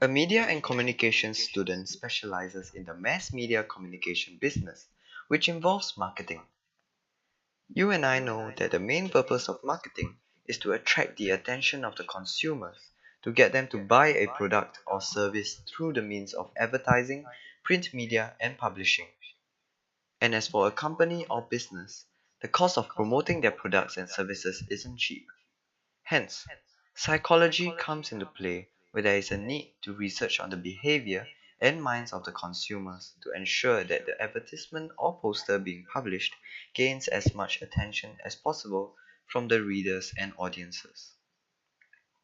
A media and communications student specializes in the mass media communication business, which involves marketing. You and I know that the main purpose of marketing is to attract the attention of the consumers, to get them to buy a product or service through the means of advertising, print media, and publishing. And as for a company or business, the cost of promoting their products and services isn't cheap. Hence, psychology comes into play where there is a need to research on the behavior and minds of the consumers to ensure that the advertisement or poster being published gains as much attention as possible from the readers and audiences.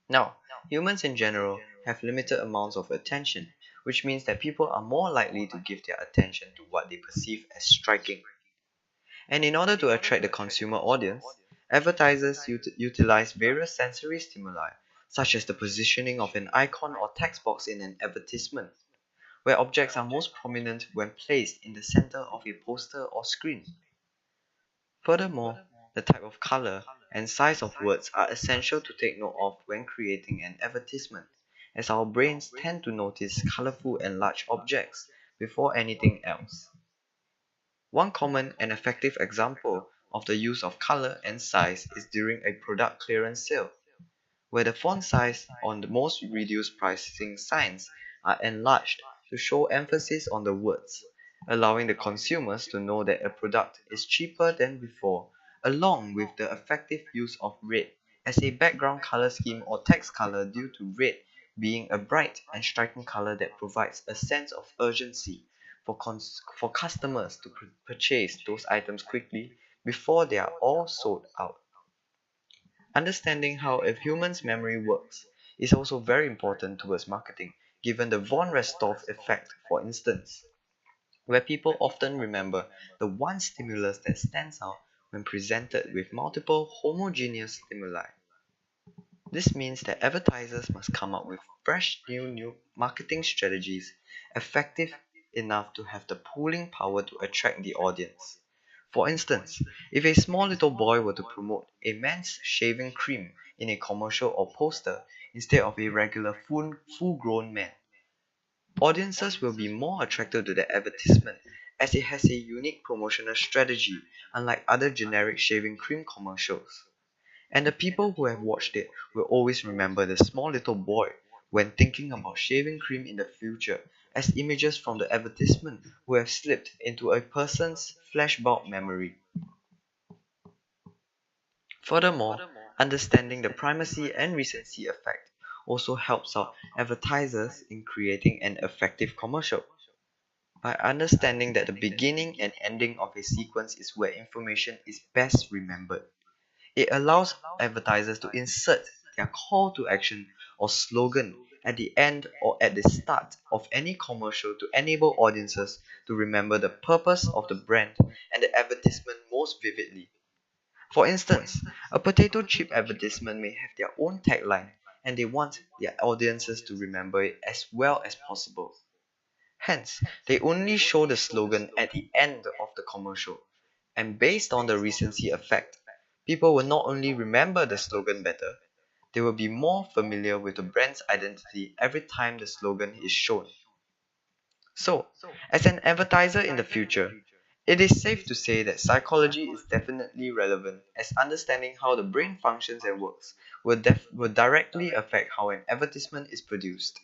Now, humans in general have limited amounts of attention, which means that people are more likely to give their attention to what they perceive as striking. And in order to attract the consumer audience, advertisers utilize various sensory stimuli, such as the positioning of an icon or text box in an advertisement, where objects are most prominent when placed in the center of a poster or screen. Furthermore, the type of color and size of words are essential to take note of when creating an advertisement, as our brains tend to notice colorful and large objects before anything else. One common and effective example of the use of color and size is during a product clearance sale, where the font size on the most reduced pricing signs are enlarged to show emphasis on the words, allowing the consumers to know that a product is cheaper than before, along with the effective use of red as a background color scheme or text color due to red being a bright and striking color that provides a sense of urgency for customers to purchase those items quickly before they are all sold out. Understanding how a human's memory works is also very important towards marketing, given the von Restov effect, for instance, where people often remember the one stimulus that stands out when presented with multiple homogeneous stimuli. This means that advertisers must come up with fresh new marketing strategies effective enough to have the pulling power to attract the audience. For instance, if a small little boy were to promote a man's shaving cream in a commercial or poster instead of a regular full-grown man, audiences will be more attracted to the advertisement as it has a unique promotional strategy unlike other generic shaving cream commercials. And the people who have watched it will always remember the small little boy when thinking about shaving cream in the future, as images from the advertisement will have slipped into a person's flashbulb memory. Furthermore, understanding the primacy and recency effect also helps out advertisers in creating an effective commercial. By understanding that the beginning and ending of a sequence is where information is best remembered, it allows advertisers to insert their call to action or slogan at the end or at the start of any commercial to enable audiences to remember the purpose of the brand and the advertisement most vividly. For instance, a potato chip advertisement may have their own tagline and they want their audiences to remember it as well as possible. Hence, they only show the slogan at the end of the commercial. And based on the recency effect, people will not only remember the slogan better, they will be more familiar with the brand's identity every time the slogan is shown. So, as an advertiser in the future, it is safe to say that psychology is definitely relevant, as understanding how the brain functions and works will directly affect how an advertisement is produced.